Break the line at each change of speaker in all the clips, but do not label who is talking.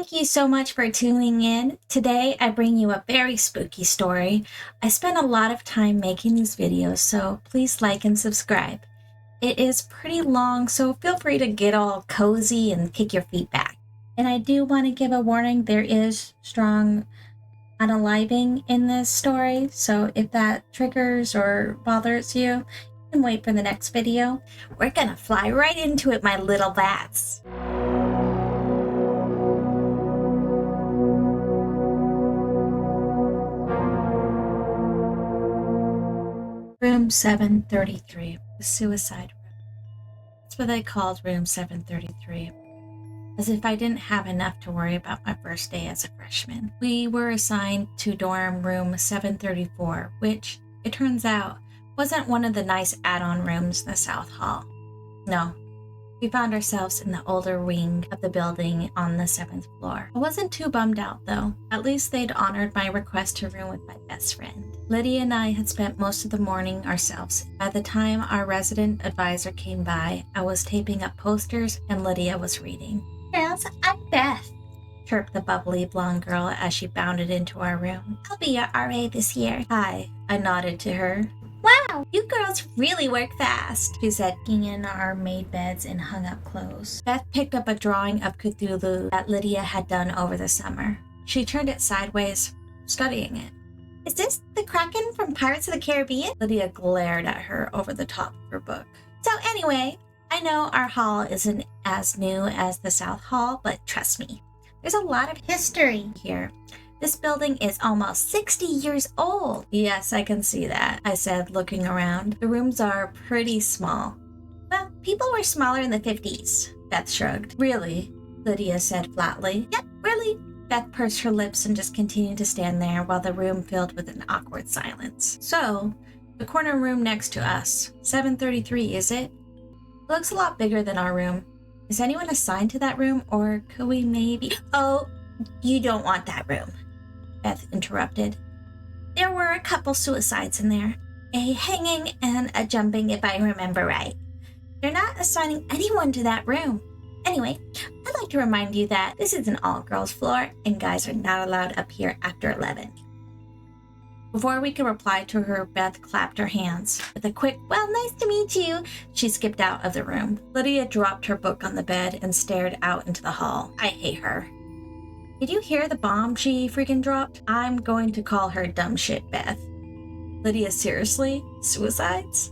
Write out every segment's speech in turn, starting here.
Thank you so much for tuning in. Today I bring you a very spooky story. I spent a lot of time making these videos, so please like and subscribe. It is pretty long, so feel free to get all cozy and kick your feet back. And I do want to give a warning, there is strong unaliving in this story, so if that triggers or bothers you, you can wait for the next video. We're gonna fly right into it, my little bats. Room 733, the suicide room. That's what they called room 733. As if I didn't have enough to worry about my first day as a freshman. We were assigned to dorm room 734, which, it turns out, wasn't one of the nice add-on rooms in the South Hall. No, we found ourselves in the older wing of the building on the 7th floor. I wasn't too bummed out though. At least they'd honored my request to room with my best friend. Lydia and I had spent most of the morning ourselves. By the time our resident advisor came by, I was taping up posters and Lydia was reading. Girls, I'm Beth, chirped the bubbly blonde girl as she bounded into our room. I'll be your RA this year. Hi, I nodded to her. Wow, you girls really work fast, she said, kicking in our made beds and hung up clothes. Beth picked up a drawing of Cthulhu that Lydia had done over the summer. She turned it sideways, studying it. Is this the Kraken from Pirates of the Caribbean? Lydia glared at her over the top of her book. So anyway, I know our hall isn't as new as the South Hall, but trust me, there's a lot of history here. This building is almost 60 years old. Yes, I can see that, I said, looking around. The rooms are pretty small. Well, people were smaller in the 50s, Beth shrugged. Really? Lydia said flatly. Yep, really. Beth pursed her lips and just continued to stand there while the room filled with an awkward silence. So, the corner room next to us, 733, is it? It looks a lot bigger than our room. Is anyone assigned to that room, or could we maybe... Oh, you don't want that room, Beth interrupted. There were a couple suicides in there. A hanging and a jumping, if I remember right. They're not assigning anyone to that room. Anyway, I'd like to remind you that this is an all-girls floor, and guys are not allowed up here after 11. Before we could reply to her, Beth clapped her hands. With a quick, well, nice to meet you, she skipped out of the room. Lydia dropped her book on the bed and stared out into the hall. I hate her. Did you hear the bomb she freaking dropped? I'm going to call her dumb shit, Beth. Lydia, seriously? Suicides?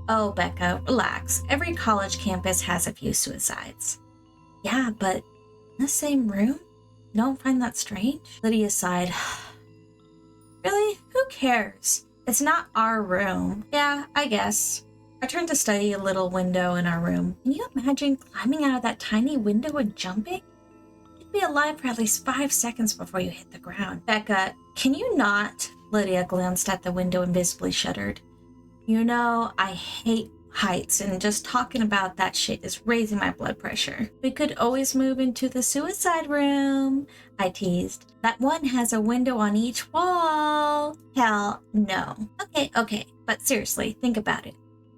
Oh, Becca, relax. Every college campus has a few suicides. Yeah, but in the same room? You don't find that strange? Lydia sighed. Really? Who cares? It's not our room. Yeah, I guess. I turned to study a little window in our room. Can you imagine climbing out of that tiny window and jumping? You'd be alive for at least 5 seconds before you hit the ground. Becca, can you not? Lydia glanced at the window and visibly shuddered. You know, I hate heights, and just talking about that shit is raising my blood pressure. We could always move into the suicide room, I teased. That one has a window on each wall. Hell no. Okay, but seriously, think about it.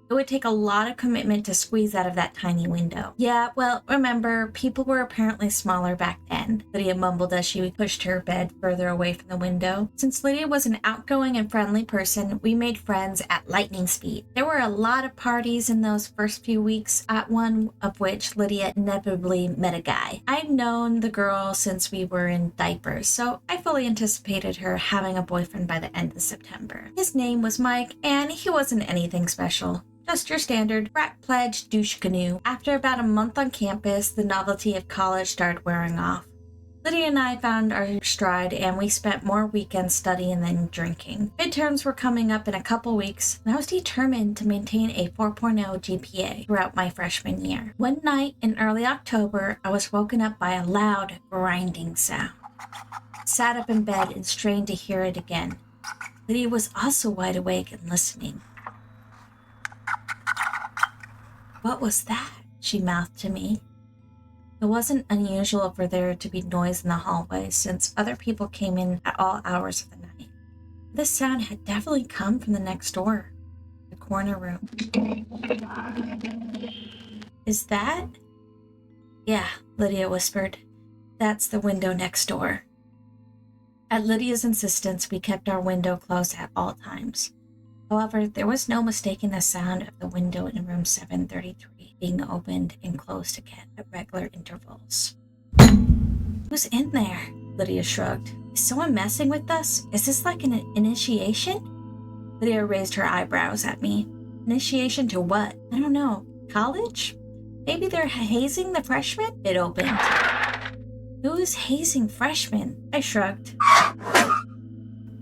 It would take a lot of commitment to squeeze out of that tiny window. Yeah, well, remember, people were apparently smaller back then, Lydia mumbled as she pushed her bed further away from the window. Since Lydia was an outgoing and friendly person, we made friends at lightning speed. There were a lot of parties in those first few weeks, at one of which Lydia inevitably met a guy. I'd known the girl since we were in diapers, so I fully anticipated her having a boyfriend by the end of September. His name was Mike, and he wasn't anything special. Just your standard frat pledge douche canoe. After about a month on campus, the novelty of college started wearing off. Lydia and I found our stride, and we spent more weekends studying than drinking. Midterms were coming up in a couple weeks, and I was determined to maintain a 4.0 GPA throughout my freshman year. One night in early October, I was woken up by a loud, grinding sound. I sat up in bed and strained to hear it again. Lydia was also wide awake and listening. What was that? She mouthed to me. It wasn't unusual for there to be noise in the hallway since other people came in at all hours of the night. This sound had definitely come from the next door, the corner room. Is that? Yeah, Lydia whispered. That's the window next door. At Lydia's insistence, we kept our window closed at all times. However, there was no mistaking the sound of the window in room 733 being opened and closed again at regular intervals. Who's in there? Lydia shrugged. Is someone messing with us? Is this like an initiation? Lydia raised her eyebrows at me. Initiation to what? I don't know. College? Maybe they're hazing the freshmen? It opened. Who's hazing freshmen? I shrugged.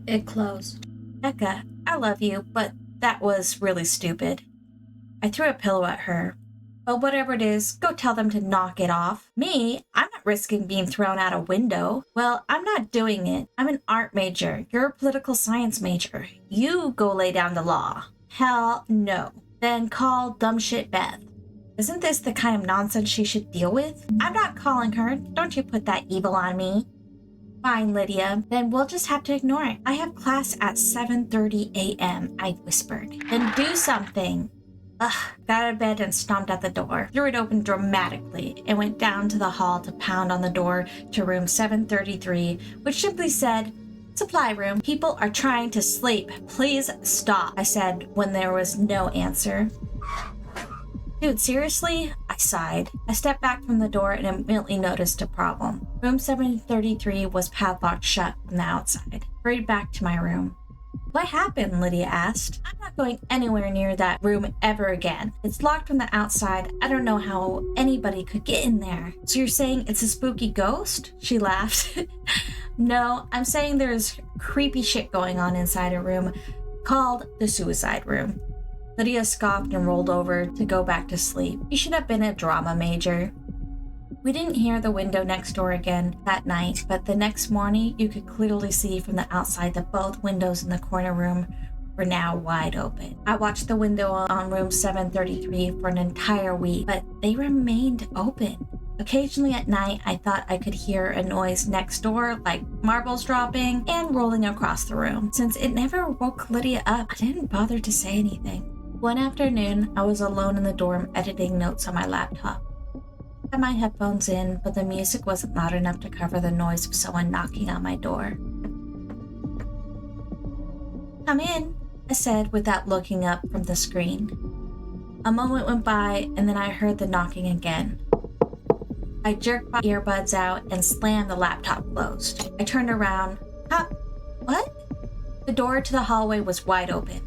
It closed. Becca, I love you, but that was really stupid. I threw a pillow at her. Well, whatever it is, go tell them to knock it off. Me? I'm not risking being thrown out a window. Well, I'm not doing it. I'm an art major. You're a political science major. You go lay down the law. Hell no. Then call dumb shit Beth. Isn't this the kind of nonsense she should deal with? I'm not calling her. Don't you put that evil on me. Fine, Lydia. Then we'll just have to ignore it. I have class at 7:30 a.m., I whispered. Then do something. Ugh, got out of bed and stomped out the door, threw it open dramatically, and went down to the hall to pound on the door to room 733, which simply said, "Supply room. People are trying to sleep. Please stop," I said when there was no answer. Dude, seriously? I sighed. I stepped back from the door and immediately noticed a problem. Room 733 was padlocked shut from the outside. Hurried back to my room. What happened? Lydia asked. I'm not going anywhere near that room ever again. It's locked from the outside. I don't know how anybody could get in there. So you're saying it's a spooky ghost? She laughed. No, I'm saying there's creepy shit going on inside a room called the suicide room. Lydia scoffed and rolled over to go back to sleep. You should have been a drama major. We didn't hear the window next door again that night, but the next morning you could clearly see from the outside that both windows in the corner room were now wide open. I watched the window on room 733 for an entire week, but they remained open. Occasionally at night, I thought I could hear a noise next door, like marbles dropping and rolling across the room. Since it never woke Lydia up, I didn't bother to say anything. One afternoon, I was alone in the dorm editing notes on my laptop. I had my headphones in, but the music wasn't loud enough to cover the noise of someone knocking on my door. Come in, I said without looking up from the screen. A moment went by, and then I heard the knocking again. I jerked my earbuds out and slammed the laptop closed. I turned around. What? The door to the hallway was wide open.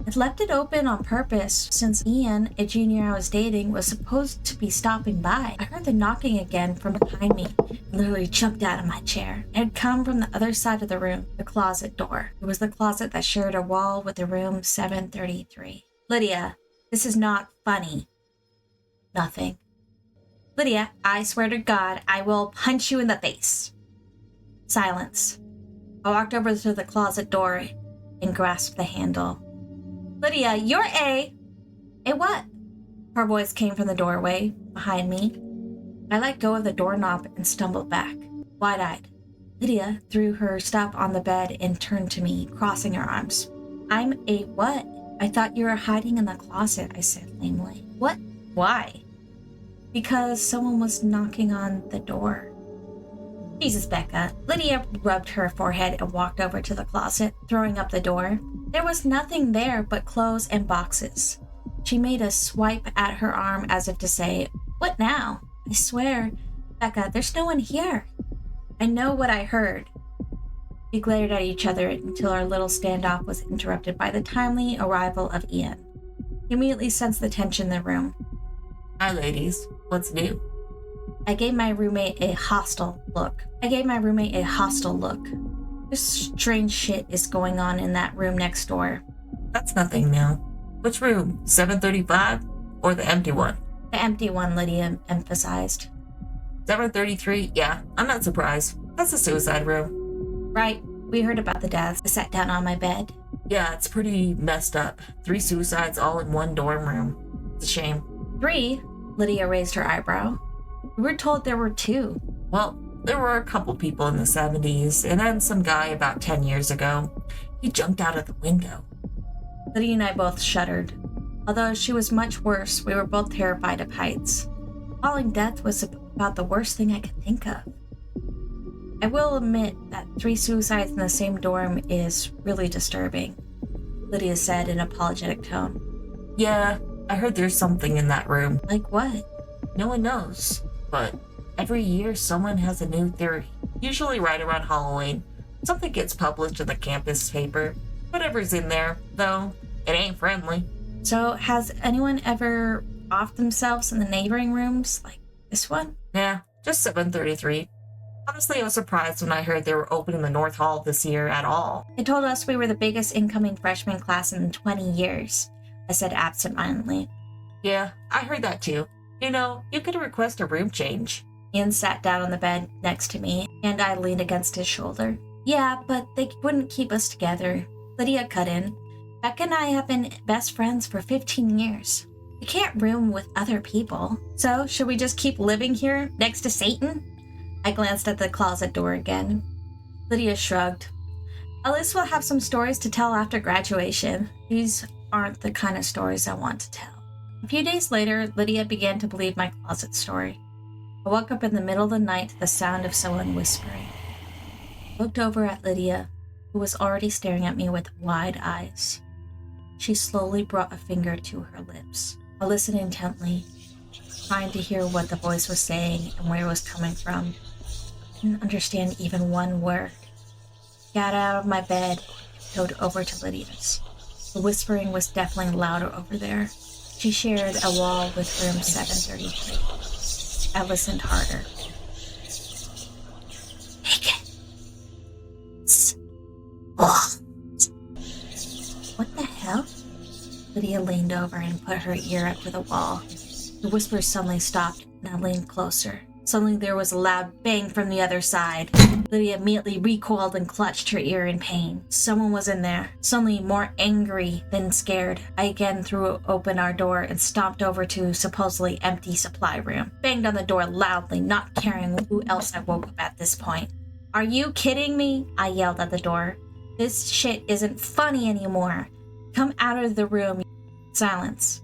I'd left it open on purpose since Ian, a junior I was dating, was supposed to be stopping by. I heard the knocking again from behind me and literally jumped out of my chair. It had come from the other side of the room, the closet door. It was the closet that shared a wall with the room 733. Lydia, this is not funny. Nothing. Lydia, I swear to God, I will punch you in the face. Silence. I walked over to the closet door and grasped the handle. Lydia, you're A what? Her voice came from the doorway behind me. I let go of the doorknob and stumbled back, wide-eyed. Lydia threw her stuff on the bed and turned to me, crossing her arms. I'm A what? I thought you were hiding in the closet, I said lamely. What? Why? Because someone was knocking on the door. Jesus, Becca. Lydia rubbed her forehead and walked over to the closet, throwing up the door. There was nothing there but clothes and boxes. She made a swipe at her arm as if to say, What now? I swear, Becca, there's no one here. I know what I heard. We glared at each other until our little standoff was interrupted by the timely arrival of Ian. He immediately sensed the tension in the room.
Hi, ladies. What's new?
I gave my roommate a hostile look. This strange shit is going on in that room next door.
That's nothing new. Which room? 735? Or the empty one?
The empty one, Lydia emphasized.
733? Yeah, I'm not surprised. That's the suicide room.
Right. We heard about the deaths. I sat down on my bed.
Yeah, it's pretty messed up. 3 suicides all in one dorm room. It's a shame.
3? Lydia raised her eyebrow. We were told there were 2.
Well, there were a couple people in the 70s, and then some guy about 10 years ago. He jumped out of the window.
Lydia and I both shuddered. Although she was much worse, we were both terrified of heights. Falling death was about the worst thing I could think of. I will admit that 3 suicides in the same dorm is really disturbing, Lydia said in an apologetic tone.
Yeah, I heard there's something in that room.
Like what?
No one knows, but every year someone has a new theory. Usually right around Halloween. Something gets published in the campus paper. Whatever's in there, though, it ain't friendly.
So, has anyone ever offed themselves in the neighboring rooms, like this one?
Nah, just 733. Honestly, I was surprised when I heard they were opening the North Hall this year at all.
They told us we were the biggest incoming freshman class in 20 years, I said absentmindedly.
Yeah, I heard that too. You know, you could request a room change.
Ian sat down on the bed next to me, and I leaned against his shoulder. Yeah, but they wouldn't keep us together. Lydia cut in. Becca and I have been best friends for 15 years. We can't room with other people. So, should we just keep living here next to Satan? I glanced at the closet door again. Lydia shrugged. At least we'll have some stories to tell after graduation. These aren't the kind of stories I want to tell. A few days later, Lydia began to believe my closet story. I woke up in the middle of the night to the sound of someone whispering. I looked over at Lydia, who was already staring at me with wide eyes. She slowly brought a finger to her lips. I listened intently, trying to hear what the voice was saying and where it was coming from. I didn't understand even one word. I got out of my bed and tiptoed over to Lydia's. The whispering was definitely louder over there. She shared a wall with room 733. I listened harder. What the hell? Lydia leaned over and put her ear up to the wall. The whisper suddenly stopped, and I leaned closer. Suddenly there was a loud bang from the other side. Lydia immediately recoiled and clutched her ear in pain. Someone was in there, suddenly more angry than scared. I again threw open our door and stomped over to supposedly empty supply room. Banged on the door loudly, not caring who else I woke up at this point. Are you kidding me? I yelled at the door. This shit isn't funny anymore. Come out of the room. Silence.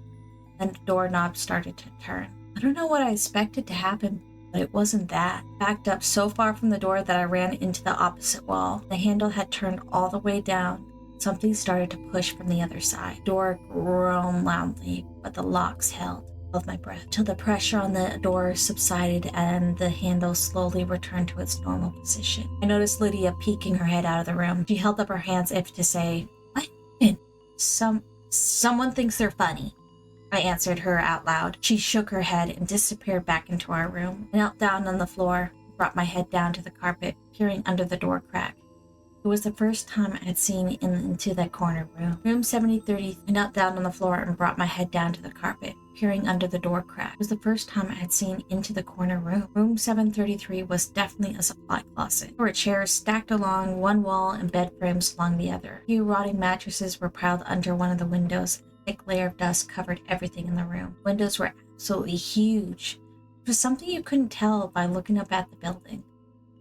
Then the doorknob started to turn. I don't know what I expected to happen, but it wasn't that. Backed up so far from the door that I ran into the opposite wall. The handle had turned all the way down. Something started to push from the other side. The door groaned loudly, but the locks held. I held my breath till the pressure on the door subsided and the handle slowly returned to its normal position. I noticed Lydia peeking her head out of the room. She held up her hands as if to say, "What? Someone thinks they're funny." I answered her out loud. She shook her head and disappeared back into our room. I knelt down on the floor, brought my head down to the carpet, peering under the door crack. It was the first time I had seen into that corner room. Room 7030, I knelt down on the floor and brought my head down to the carpet, peering under the door crack. It was the first time I had seen into the corner room. Room 733 was definitely a supply closet. There were chairs stacked along one wall and bed frames along the other. A few rotting mattresses were piled under one of the windows. A thick layer of dust covered everything in the room. Windows were absolutely huge. It was something you couldn't tell by looking up at the building.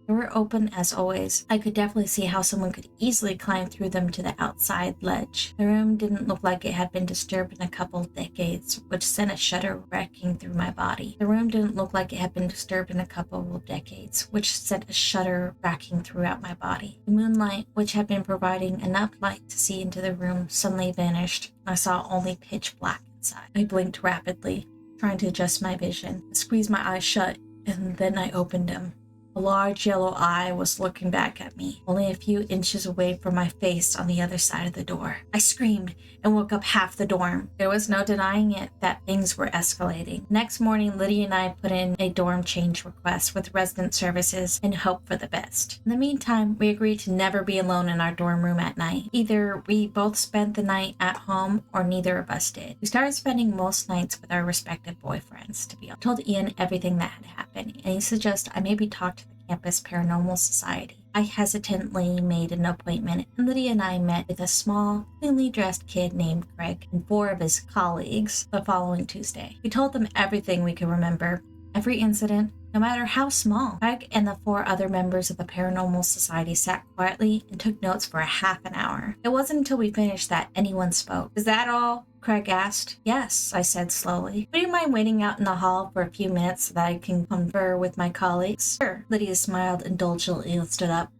They were open as always. I could definitely see how someone could easily climb through them to the outside ledge. The room didn't look like it had been disturbed in a couple decades, which sent a shudder wrecking through my body. The room didn't look like it had been disturbed in a couple of decades, which sent a shudder racking throughout my body. The moonlight, which had been providing enough light to see into the room, suddenly vanished. I saw only pitch black inside. I blinked rapidly, trying to adjust my vision. I squeezed my eyes shut, and then I opened them. A large yellow eye was looking back at me, only a few inches away from my face on the other side of the door. I screamed and woke up half the dorm. There was no denying it that things were escalating. Next morning, Lydia and I put in a dorm change request with resident services and hoped for the best. In the meantime, we agreed to never be alone in our dorm room at night. Either we both spent the night at home or neither of us did. We started spending most nights with our respective boyfriends, to be honest. I told Ian everything that had happened, and he suggested I maybe talk to the Campus Paranormal Society. I hesitantly made an appointment, and Lydia and I met with a small, cleanly dressed kid named Greg and 4 of his colleagues the following Tuesday. We told them everything we could remember, Every incident, no matter how small. Craig and the 4 other members of the Paranormal Society sat quietly and took notes for a half an hour. It wasn't until we finished that anyone spoke. Is that all? Craig asked. Yes, I said slowly. Would you mind waiting out in the hall for a few minutes so that I can confer with my colleagues? Sure. Lydia smiled indulgently and stood up.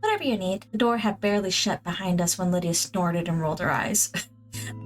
Whatever you need. The door had barely shut behind us when Lydia snorted and rolled her eyes.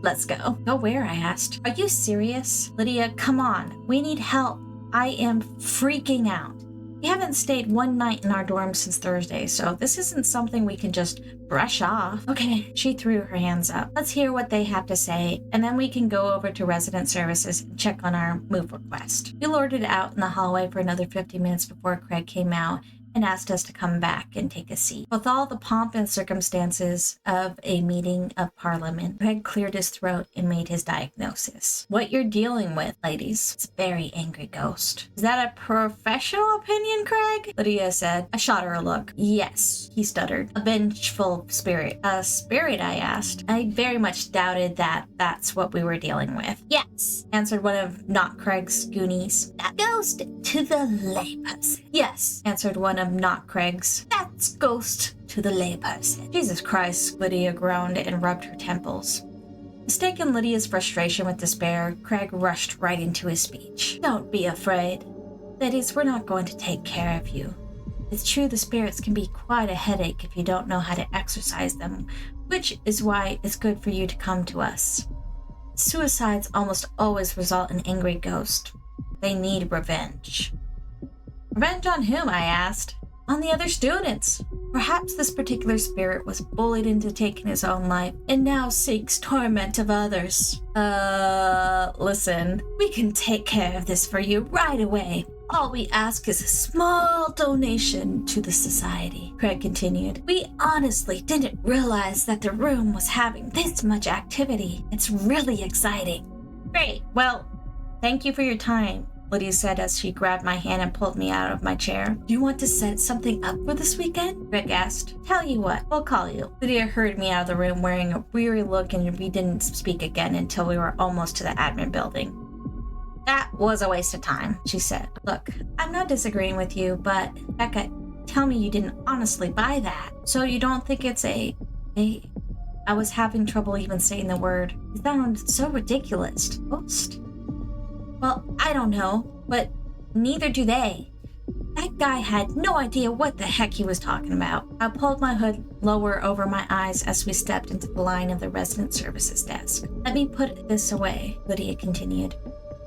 Let's go. Go where? I asked. Are you serious? Lydia, come on. We need help. I am freaking out. We haven't stayed one night in our dorm since Thursday, so this isn't something we can just brush off. Okay, she threw her hands up. Let's hear what they have to say, and then we can go over to resident services and check on our move request. We lorded out in the hallway for another 50 minutes before Craig came out and asked us to come back and take a seat. With all the pomp and circumstances of a meeting of Parliament, Craig cleared his throat and made his diagnosis. What you're dealing with, ladies, is a very angry ghost. Is that a professional opinion, Craig? Lydia said. I shot her a look. Yes, he stuttered. A vengeful spirit. A spirit, I asked. I very much doubted that that's what we were dealing with. Yes, answered one of Not Craig's goonies. A ghost to the layperson. Yes, answered one of Not Craig's. That's ghost to the layperson. Jesus Christ, Lydia groaned and rubbed her temples. Mistaken Lydia's frustration with despair, Craig rushed right into his speech. Don't be afraid. Ladies, we're not going to take care of you. It's true the spirits can be quite a headache if you don't know how to exorcise them, which is why it's good for you to come to us. Suicides almost always result in angry ghosts. They need revenge. Revenge on whom? I asked. On the other students. Perhaps this particular spirit was bullied into taking his own life and now seeks torment of others. Listen, we can take care of this for you right away. All we ask is a small donation to the society, Craig continued. We honestly didn't realize that the room was having this much activity. It's really exciting. Great. Well, thank you for your time, Lydia said as she grabbed my hand and pulled me out of my chair. Do you want to set something up for this weekend? Craig asked. Tell you what, we'll call you. Lydia hurried me out of the room wearing a weary look, and we didn't speak again until we were almost to the admin building. That was a waste of time, she said. Look, I'm not disagreeing with you, but Becca, tell me you didn't honestly buy that. So you don't think it's I was having trouble even saying the word. It sounds so ridiculous. Ghost? Well, I don't know, but neither do they. That guy had no idea what the heck he was talking about. I pulled my hood lower over my eyes as we stepped into the line of the resident services desk. Let me put this away, Lydia continued.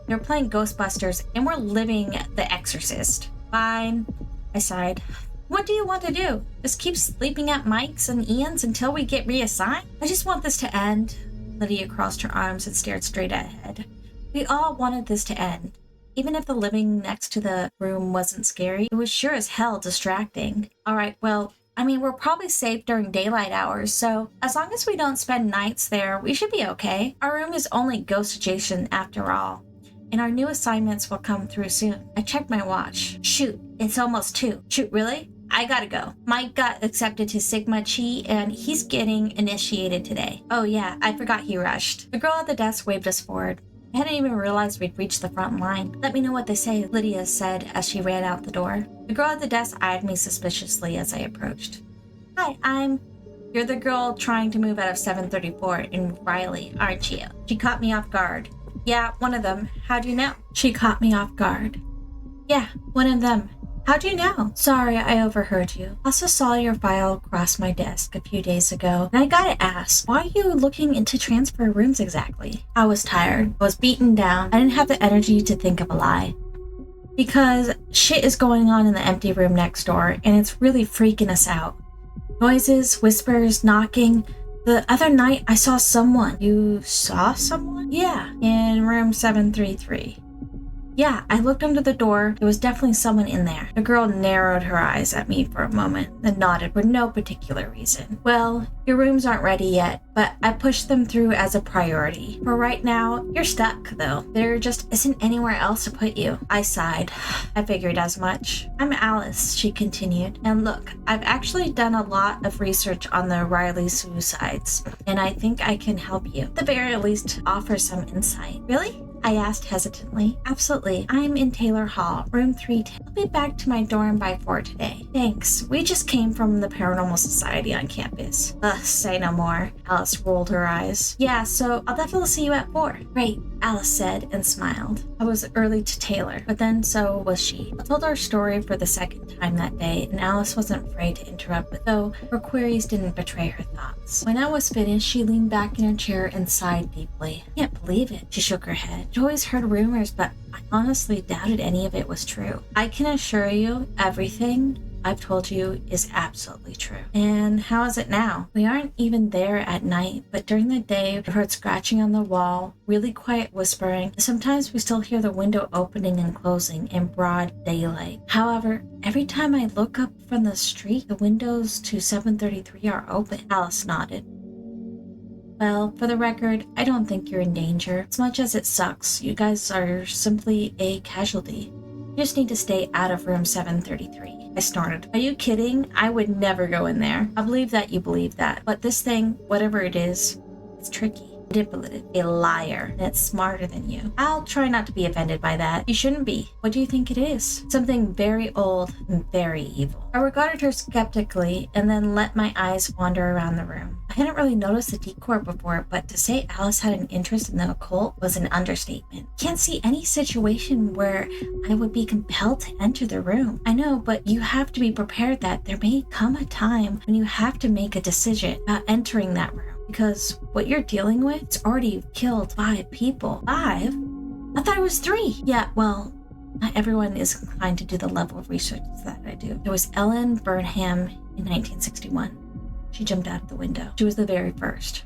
They're playing Ghostbusters and we're living The Exorcist. Fine, I sighed. What do you want to do? Just keep sleeping at Mike's and Ian's until we get reassigned? I just want this to end. Lydia crossed her arms and stared straight ahead. We all wanted this to end. Even if the living next to the room wasn't scary, it was sure as hell distracting. Alright, well, we're probably safe during daylight hours, so as long as we don't spend nights there, we should be okay. Our room is only ghost adjacent after all, and our new assignments will come through soon. I checked my watch. Shoot, it's almost 2. Shoot, really? I gotta go. Mike got accepted to Sigma Chi and he's getting initiated today. Oh yeah, I forgot he rushed. The girl at the desk waved us forward. I hadn't even realized we'd reached the front line. Let me know what they say, Lydia said as she ran out the door. The girl at the desk eyed me suspiciously as I approached. Hi, You're the girl trying to move out of 734 in Riley, aren't you? She caught me off guard. Yeah, one of them. How do you know? She caught me off guard. Yeah, one of them. How do you know? Sorry, I overheard you. Also saw your file cross my desk a few days ago, and I gotta ask, why are you looking into transfer rooms exactly? I was tired. I was beaten down. I didn't have the energy to think of a lie. Because shit is going on in the empty room next door, and it's really freaking us out. Noises, whispers, knocking. The other night, I saw someone. You saw someone? Yeah, in room 733. Yeah, I looked under the door. There was definitely someone in there. The girl narrowed her eyes at me for a moment, then nodded for no particular reason. Well, your rooms aren't ready yet, but I pushed them through as a priority. For right now, you're stuck, though. There just isn't anywhere else to put you. I sighed. I figured as much. I'm Alice, she continued. And look, I've actually done a lot of research on the Riley suicides, and I think I can help you. At the very least, offer some insight. Really? I asked hesitantly. Absolutely. I'm in Taylor Hall, room 310. I'll be back to my dorm by 4 today. Thanks. We just came from the Paranormal Society on campus. Ugh, say no more. Alice rolled her eyes. Yeah, so I'll definitely see you at 4. Great, Alice said and smiled. I was early to Taylor, but then so was she. I told our story for the second time that day, and Alice wasn't afraid to interrupt, but though her queries didn't betray her thoughts. When I was finished, she leaned back in her chair and sighed deeply. I can't believe it. She shook her head. I'd always heard rumors, but I honestly doubted any of it was true. I can assure you, everything I've told you is absolutely true. And how is it now? We aren't even there at night, but during the day, we've heard scratching on the wall, really quiet whispering. Sometimes we still hear the window opening and closing in broad daylight. However, every time I look up from the street, the windows to 733 are open. Alice nodded. Well, for the record, I don't think you're in danger. As much as it sucks, you guys are simply a casualty. You just need to stay out of room 733. I snorted. Are you kidding? I would never go in there. I believe that you believe that. But this thing, whatever it is, it's tricky. Manipulative. A liar. And it's smarter than you. I'll try not to be offended by that. You shouldn't be. What do you think it is? Something very old and very evil. I regarded her skeptically and then let my eyes wander around the room. I hadn't really noticed the decor before, but to say Alice had an interest in the occult was an understatement. Can't see any situation where I would be compelled to enter the room. I know, but you have to be prepared that there may come a time when you have to make a decision about entering that room. Because what you're dealing with, it's already killed 5 people. 5? I thought it was 3. Yeah, well, not everyone is inclined to do the level of research that I do. There was Ellen Burnham in 1961. She jumped out of the window. She was the very first.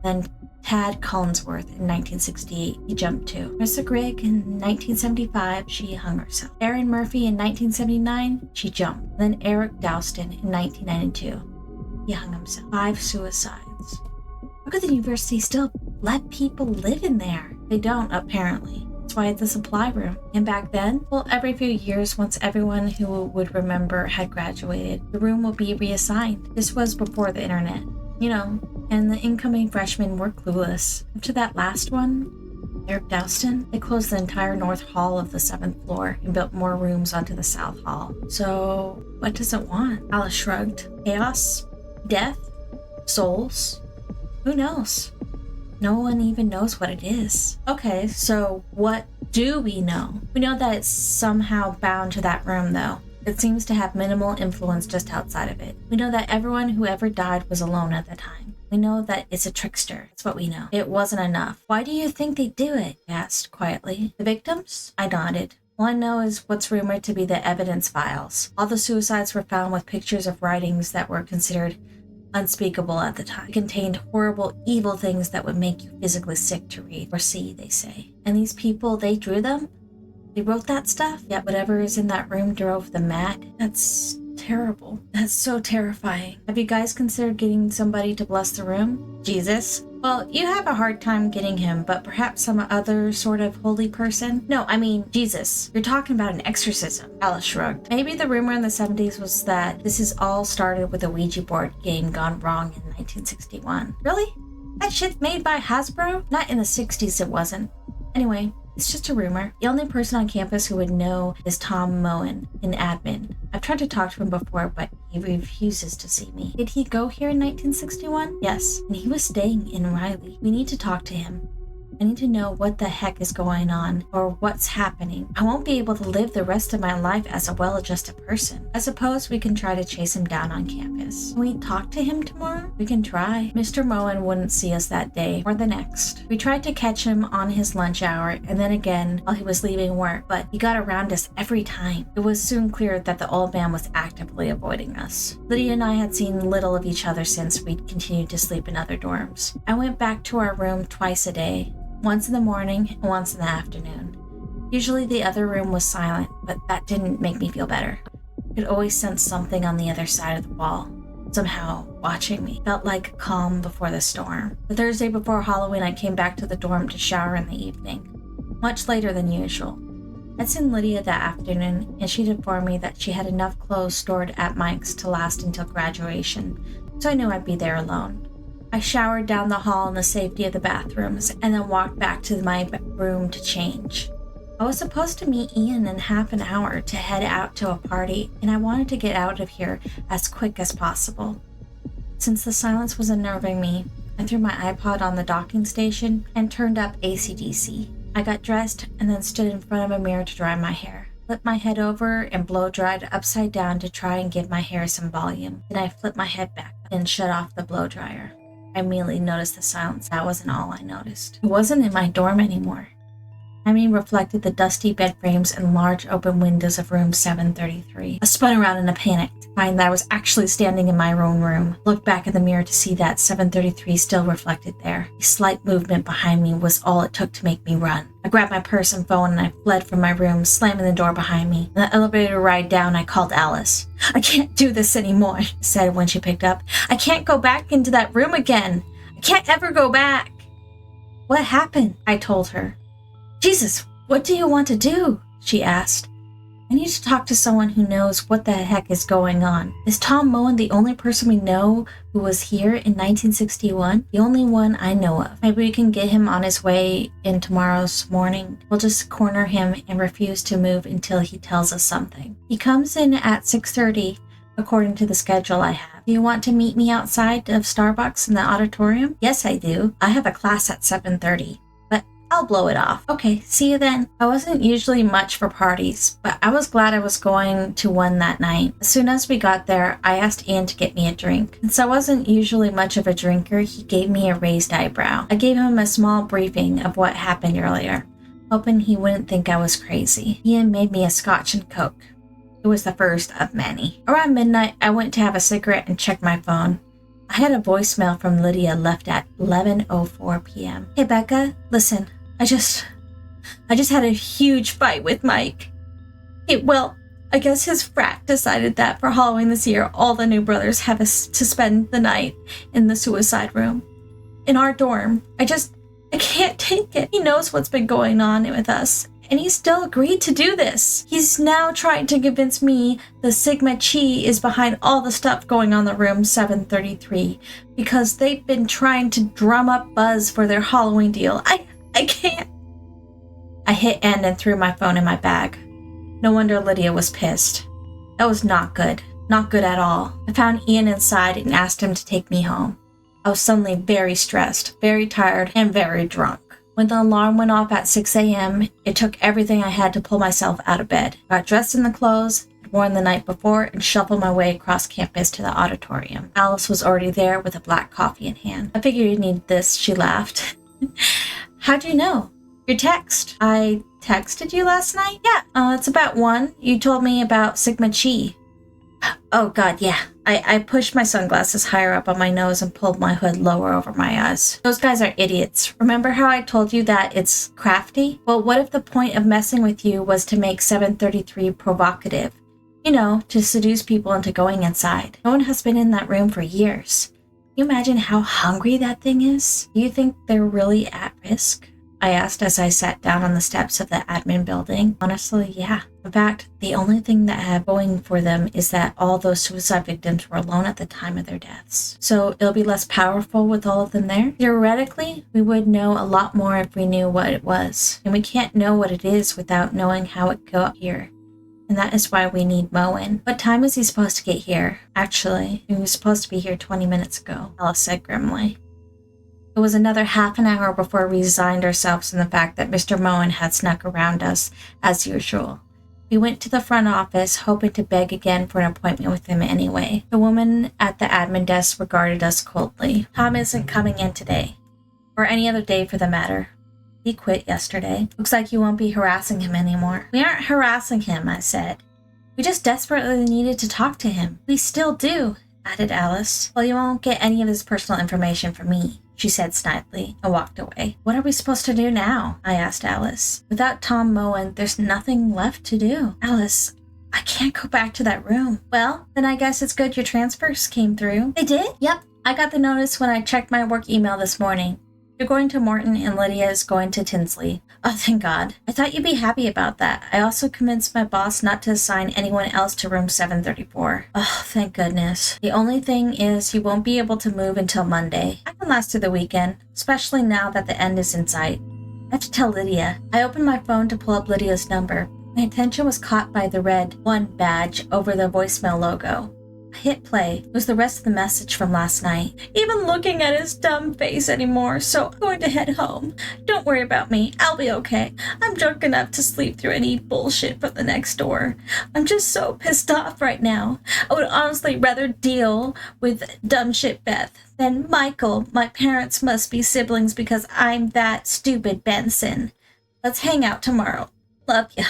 Then Tad Collinsworth in 1968, he jumped too. Marissa Grigg in 1975, she hung herself. Erin Murphy in 1979, she jumped. Then Eric Dowston in 1992, he hung himself. 5 suicides. How could the university still let people live in there? They don't, apparently. That's why it's a supply room. And back then, well, every few years, once everyone who would remember had graduated, the room will be reassigned. This was before the internet. You know, and the incoming freshmen were clueless. After that last one, Eric Dowston, they closed the entire north hall of the 7th floor and built more rooms onto the south hall. So, what does it want? Alice shrugged. Chaos? Death? Souls? Who knows? No one even knows what it is. Okay, so what do we know? We know that it's somehow bound to that room, though. It seems to have minimal influence just outside of it. We know that everyone who ever died was alone at the time. We know that it's a trickster. That's what we know. It wasn't enough. Why do you think they do it? I asked quietly. The victims? I nodded. All I know is what's rumored to be the evidence files. All the suicides were found with pictures of writings that were considered unspeakable at the time. It contained horrible, evil things that would make you physically sick to read or see, they say. And these people, they drew them? They wrote that stuff? Yet whatever is in that room drove them mad? That's terrible. That's so terrifying. Have you guys considered getting somebody to bless the room? Jesus? Well, you have a hard time getting him, but perhaps some other sort of holy person? No, I mean, Jesus. You're talking about an exorcism. Alice shrugged. Maybe the rumor in the 70s was that this is all started with a Ouija board game gone wrong in 1961. Really? That shit's made by Hasbro? Not in the 60s it wasn't. Anyway, it's just a rumor. The only person on campus who would know is Tom Moen, an admin. I've tried to talk to him before, but he refuses to see me. Did he go here in 1961? Yes, and he was staying in Riley. We need to talk to him. I need to know what the heck is going on or what's happening. I won't be able to live the rest of my life as a well-adjusted person. I suppose we can try to chase him down on campus. Can we talk to him tomorrow? We can try. Mr. Moen wouldn't see us that day or the next. We tried to catch him on his lunch hour and then again while he was leaving work, but he got around us every time. It was soon clear that the old man was actively avoiding us. Lydia and I had seen little of each other since we'd continued to sleep in other dorms. I went back to our room twice a day. Once in the morning and once in the afternoon. Usually the other room was silent, but that didn't make me feel better. I could always sense something on the other side of the wall, somehow watching me. Felt like calm before the storm. The Thursday before Halloween, I came back to the dorm to shower in the evening, much later than usual. I'd seen Lydia that afternoon, and she'd informed me that she had enough clothes stored at Mike's to last until graduation, so I knew I'd be there alone. I showered down the hall in the safety of the bathrooms and then walked back to my room to change. I was supposed to meet Ian in half an hour to head out to a party, and I wanted to get out of here as quick as possible. Since the silence was unnerving me, I threw my iPod on the docking station and turned up AC/DC. I got dressed and then stood in front of a mirror to dry my hair. Flipped my head over and blow-dried upside down to try and give my hair some volume. Then I flipped my head back and shut off the blow-dryer. I immediately noticed the silence. That wasn't all I noticed. It wasn't in my dorm anymore. I reflected the dusty bed frames and large open windows of room 733. I spun around in a panic to find that I was actually standing in my own room. Looked back in the mirror to see that 733 still reflected there. A slight movement behind me was all it took to make me run. I grabbed my purse and phone and I fled from my room, slamming the door behind me. On the elevator ride down, I called Alice. "I can't do this anymore," I said when she picked up. "I can't go back into that room again. I can't ever go back." "What happened?" I told her. "Jesus, what do you want to do?" she asked. "I need to talk to someone who knows what the heck is going on. Is Tom Moen the only person we know who was here in 1961? The only one I know of. Maybe we can get him on his way in tomorrow's morning. We'll just corner him and refuse to move until he tells us something. He comes in at 6:30, according to the schedule I have. Do you want to meet me outside of Starbucks in the auditorium?" "Yes, I do. I have a class at 7:30. I'll blow it off." "Okay, see you then." I wasn't usually much for parties, but I was glad I was going to one that night. As soon as we got there, I asked Ian to get me a drink. Since I wasn't usually much of a drinker, he gave me a raised eyebrow. I gave him a small briefing of what happened earlier, hoping he wouldn't think I was crazy. Ian made me a scotch and coke. It was the first of many. Around midnight, I went to have a cigarette and checked my phone. I had a voicemail from Lydia left at 11:04 p.m. "Hey Becca, listen, I just had a huge fight with Mike. I guess his frat decided that for Halloween this year, all the new brothers have to spend the night in the suicide room. In our dorm. I can't take it. He knows what's been going on with us, and he still agreed to do this. He's now trying to convince me the Sigma Chi is behind all the stuff going on in the room 733, because they've been trying to drum up buzz for their Halloween deal. I can't." I hit end and threw my phone in my bag. No wonder Lydia was pissed. That was not good. Not good at all. I found Ian inside and asked him to take me home. I was suddenly very stressed, very tired, and very drunk. When the alarm went off at 6 a.m., it took everything I had to pull myself out of bed. I got dressed in the clothes I'd worn the night before and shuffled my way across campus to the auditorium. Alice was already there with a black coffee in hand. "I figured you'd need this," she laughed. "How'd you know?" "Your text." "I texted you last night?" "Yeah, it's about 1. You told me about Sigma Chi." "Oh god, yeah. I pushed my sunglasses higher up on my nose and pulled my hood lower over my eyes. Those guys are idiots. Remember how I told you that it's crafty? Well, what if the point of messing with you was to make 733 provocative? You know, to seduce people into going inside. No one has been in that room for years. Can you imagine how hungry that thing is? Do you think they're really at risk?" I asked as I sat down on the steps of the admin building. Honestly, yeah. In fact, the only thing that I have going for them is that all those suicide victims were alone at the time of their deaths. So it'll be less powerful with all of them there. Theoretically, we would know a lot more if we knew what it was. And we can't know what it is without knowing how it got here. And that is why we need Moen. "What time is he supposed to get here?" "Actually, he was supposed to be here 20 minutes ago," Alice said grimly. It was another half an hour before we resigned ourselves to the fact that Mr. Moen had snuck around us, as usual. We went to the front office, hoping to beg again for an appointment with him anyway. The woman at the admin desk regarded us coldly. "Tom isn't coming in today. Or any other day for the matter. He quit yesterday. Looks like you won't be harassing him anymore." "We aren't harassing him," I said. "We just desperately needed to talk to him." "We still do," added Alice. "Well, you won't get any of his personal information from me," she said snidely, and walked away. "What are we supposed to do now?" I asked Alice. "Without Tom Moen, there's nothing left to do." "Alice, I can't go back to that room." "Well, then I guess it's good your transfers came through." "They did?" "Yep. I got the notice when I checked my work email this morning. You're going to Morton and Lydia is going to Tinsley. Oh, thank God. I thought you'd be happy about that. I also convinced my boss not to assign anyone else to room 734. Oh, thank goodness. The only thing is you won't be able to move until Monday. I can last through the weekend, especially now that the end is in sight. I have to tell Lydia. I opened my phone to pull up Lydia's number. My attention was caught by the red 1 badge over the voicemail logo. I hit play. It was the rest of the message from last night. Even looking at his dumb face anymore, so I'm going to head home. Don't worry about me. I'll be okay. I'm drunk enough to sleep through any bullshit from the next door. I'm just so pissed off right now. I would honestly rather deal with dumb shit Beth than Michael. My parents must be siblings because I'm that stupid Benson. Let's hang out tomorrow. Love ya.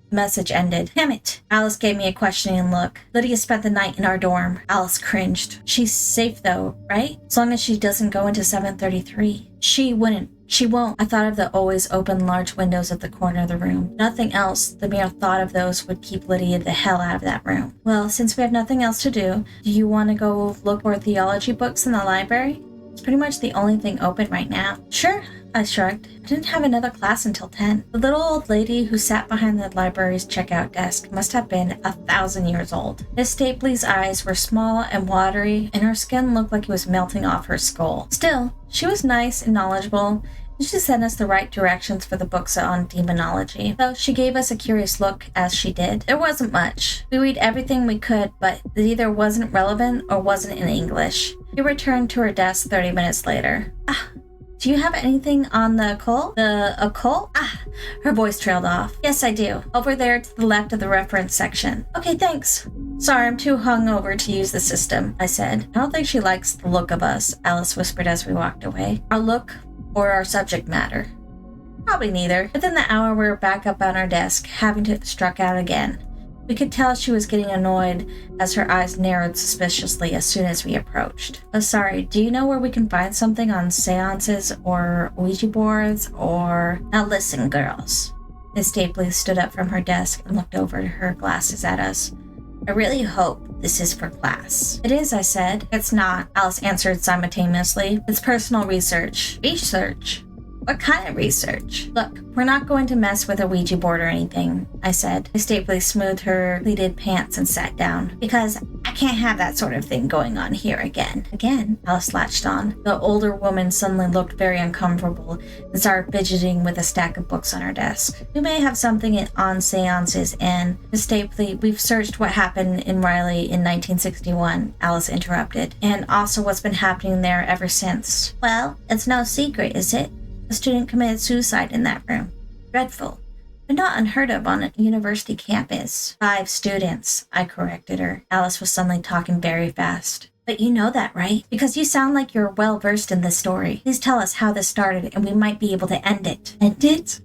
The message ended. Damn it. Alice gave me a questioning look. Lydia spent the night in our dorm. Alice cringed. She's safe though, right? As long as she doesn't go into 733. She wouldn't. She won't. I thought of the always open large windows at the corner of the room. Nothing else. The mere thought of those would keep Lydia the hell out of that room. Well, since we have nothing else to do you want to go look for theology books in the library? It's pretty much the only thing open right now. Sure, I shrugged. I didn't have another class until 10. The little old lady who sat behind the library's checkout desk must have been 1,000 years old. Miss Stapley's eyes were small and watery, and her skin looked like it was melting off her skull. Still, she was nice and knowledgeable, and she sent us the right directions for the books on demonology, though she gave us a curious look as she did. There wasn't much. We read everything we could, but it either wasn't relevant or wasn't in English. She returned to her desk 30 minutes later. Do you have anything on the occult? The occult? Her voice trailed off. Yes, I do. Over there to the left of the reference section. Okay, thanks. Sorry, I'm too hungover to use the system, I said. I don't think she likes the look of us, Alice whispered as we walked away. Our look or our subject matter? Probably neither. Within the hour, we were back up on our desk, having to struck out again. We could tell she was getting annoyed as her eyes narrowed suspiciously as soon as we approached. Oh, sorry, do you know where we can find something on seances or Ouija boards or... Now listen, girls. Miss Stapley stood up from her desk and looked over her glasses at us. I really hope this is for class. It is, I said. It's not, Alice answered simultaneously. It's personal research. Research? What kind of research? Look, we're not going to mess with a Ouija board or anything, I said. Miss Stapley smoothed her pleated pants and sat down. Because I can't have that sort of thing going on here again. Again? Alice latched on. The older woman suddenly looked very uncomfortable and started fidgeting with a stack of books on her desk. We may have something on seances and... Miss Stapley, we've searched what happened in Riley in 1961, Alice interrupted. And also what's been happening there ever since. Well, it's no secret, is it? A student committed suicide in that room. Dreadful, but not unheard of on a university campus. 5 students, I corrected her. Alice was suddenly talking very fast. But you know that, right? Because you sound like you're well versed in this story. Please tell us how this started and we might be able to end it. End it?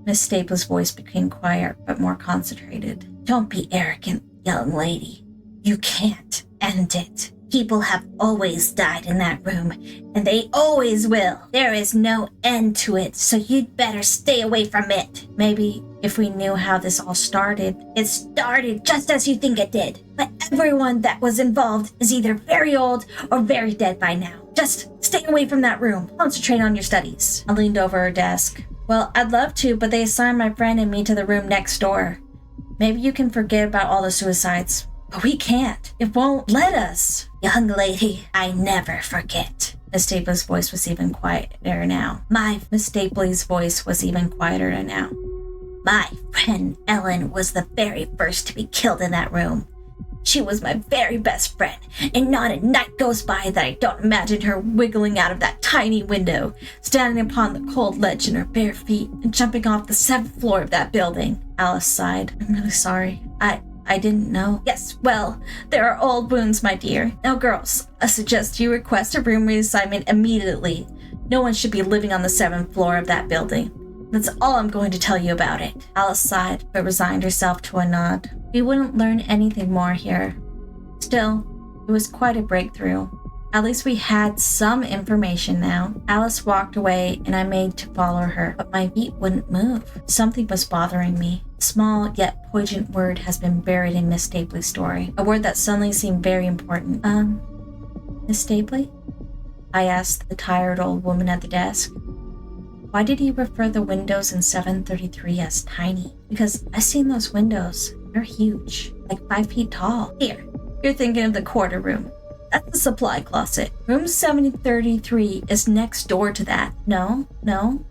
Miss Stapley's voice became quiet but more concentrated. Don't be arrogant, young lady. You can't end it. People have always died in that room, and they always will. There is no end to it, so you'd better stay away from it. Maybe if we knew how this all started. It started just as you think it did. But everyone that was involved is either very old or very dead by now. Just stay away from that room. Concentrate on your studies. I leaned over her desk. Well, I'd love to, but they assigned my friend and me to the room next door. Maybe you can forget about all the suicides. But we can't. It won't let us. Young lady, I never forget. Miss Stapley's voice was even quieter now. Miss Stapley's voice was even quieter now. My friend Ellen was the very first to be killed in that room. She was my very best friend, and not a night goes by that I don't imagine her wiggling out of that tiny window, standing upon the cold ledge in her bare feet, and jumping off the 7th floor of that building. Alice sighed. I'm really sorry. I didn't know. Yes, well, there are old wounds, my dear. Now, girls, I suggest you request a room reassignment immediately. No one should be living on the 7th floor of that building. That's all I'm going to tell you about it. Alice sighed, but resigned herself to a nod. We wouldn't learn anything more here. Still, it was quite a breakthrough. At least we had some information now. Alice walked away and I made to follow her, but my feet wouldn't move. Something was bothering me. A small yet poignant word has been buried in Miss Stapley's story. A word that suddenly seemed very important. Miss Stapley? I asked the tired old woman at the desk. Why did you refer the windows in 733 as tiny? Because I've seen those windows. They're huge, like 5 feet tall. Here, you're thinking of the quarter room. That's the supply closet. Room 733 is next door to that. No,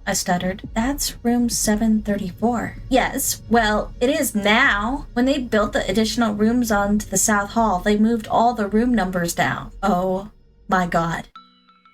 I stuttered. That's room 734. Yes, well, it is now. When they built the additional rooms onto the South Hall, they moved all the room numbers down. Oh my God.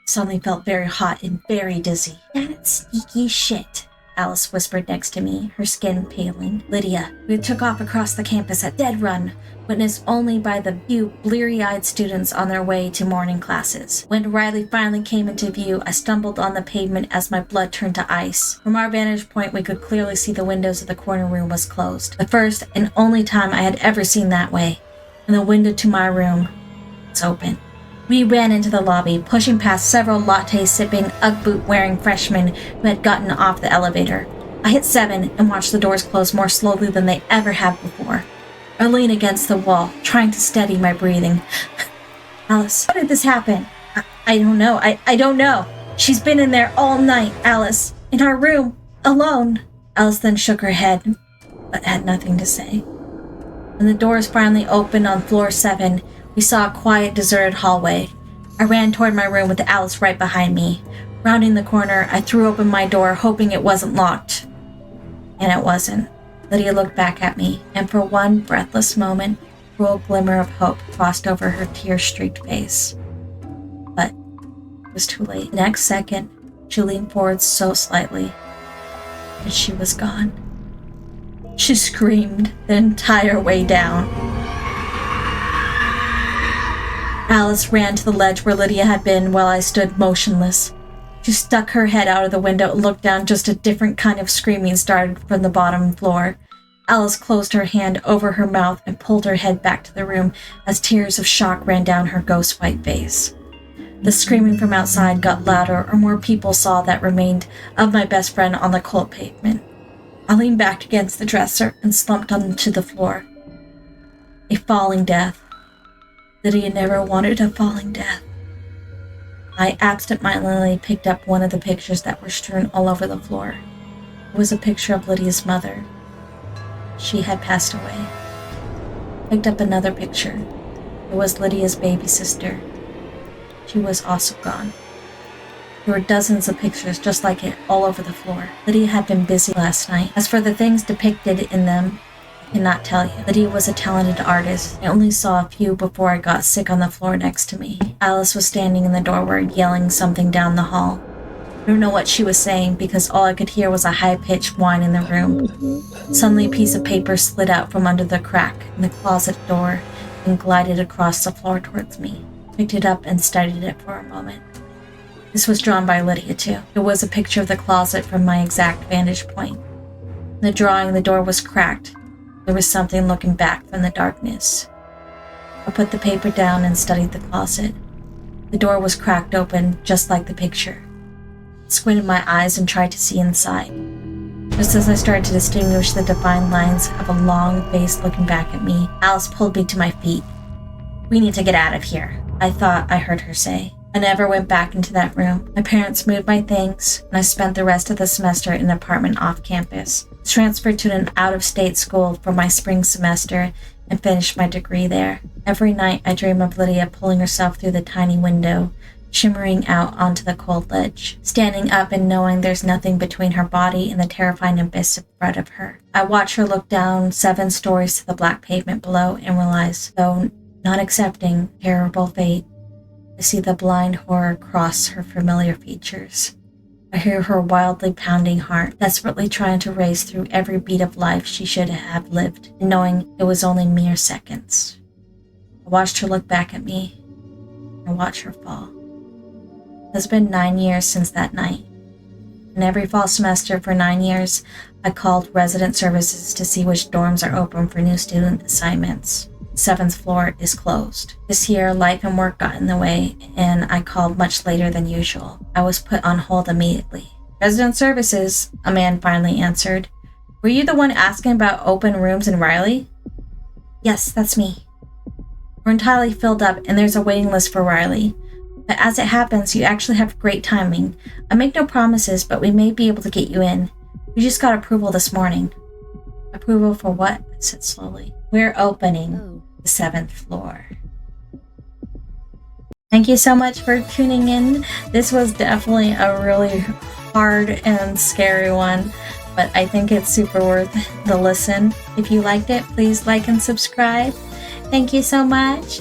Suddenly felt very hot and very dizzy. That's sneaky shit, Alice whispered next to me, her skin paling. Lydia, we took off across the campus at dead run, witnessed only by the few bleary-eyed students on their way to morning classes. When Riley finally came into view, I stumbled on the pavement as my blood turned to ice. From our vantage point, we could clearly see the windows of the corner room was closed. The first and only time I had ever seen that way. And the window to my room was open. We ran into the lobby, pushing past several latte-sipping, Ugg boot-wearing freshmen who had gotten off the elevator. I hit 7 and watched the doors close more slowly than they ever had before. I leaned against the wall, trying to steady my breathing. Alice, how did this happen? I don't know. I don't know. She's been in there all night, Alice. In our room, alone. Alice then shook her head, but had nothing to say. When the doors finally opened on floor 7, we saw a quiet, deserted hallway. I ran toward my room with Alice right behind me. Rounding the corner, I threw open my door, hoping it wasn't locked. And it wasn't. Lydia looked back at me, and for one breathless moment, a cruel glimmer of hope crossed over her tear-streaked face. But it was too late. The next second, she leaned forward so slightly, and she was gone. She screamed the entire way down. Alice ran to the ledge where Lydia had been while I stood motionless. She stuck her head out of the window and looked down. Just a different kind of screaming started from the bottom floor. Alice closed her hand over her mouth and pulled her head back to the room as tears of shock ran down her ghost-white face. The screaming from outside got louder, or more people saw that remained of my best friend on the cold pavement. I leaned back against the dresser and slumped onto the floor. A falling death. Lydia never wanted a falling death. I absent-mindedly picked up one of the pictures that were strewn all over the floor. It was a picture of Lydia's mother. She had passed away. Picked up another picture. It was Lydia's baby sister. She was also gone. There were dozens of pictures just like it all over the floor. Lydia had been busy last night. As for the things depicted in them, I cannot tell you. Lydia was a talented artist. I only saw a few before I got sick on the floor next to me. Alice was standing in the doorway yelling something down the hall. I don't know what she was saying because all I could hear was a high-pitched whine in the room. Suddenly a piece of paper slid out from under the crack in the closet door and glided across the floor towards me. I picked it up and studied it for a moment. This was drawn by Lydia too. It was a picture of the closet from my exact vantage point. In the drawing, the door was cracked. There was something looking back from the darkness. I put the paper down and studied the closet. The door was cracked open, just like the picture. I squinted my eyes and tried to see inside. Just as I started to distinguish the defined lines of a long face looking back at me, Alice pulled me to my feet. "We need to get out of here," I thought I heard her say. I never went back into that room. My parents moved my things, and I spent the rest of the semester in an apartment off campus. I transferred to an out-of-state school for my spring semester and finished my degree there. Every night I dream of Lydia pulling herself through the tiny window, shimmering out onto the cold ledge, standing up and knowing there's nothing between her body and the terrifying abyss in front of her. I watch her look down 7 stories to the black pavement below and realize, though not accepting terrible fate, I see the blind horror cross her familiar features. I hear her wildly pounding heart, desperately trying to race through every beat of life she should have lived, and knowing it was only mere seconds. I watched her look back at me. I watched her fall. It has been 9 years since that night. And every fall semester for 9 years, I called resident services to see which dorms are open for new student assignments. 7th floor is closed. This year, life and work got in the way, and I called much later than usual. I was put on hold immediately. "Resident services," a man finally answered. "Were you the one asking about open rooms in Riley?" "Yes, that's me." "We're entirely filled up, and there's a waiting list for Riley. But as it happens, you actually have great timing. I make no promises, but we may be able to get you in. We just got approval this morning. Approval for what? I said slowly. We're opening the 7th floor. Thank you so much for tuning in. This was definitely a really hard and scary one, but I think it's super worth the listen. If you liked it, please like and subscribe. Thank you so much.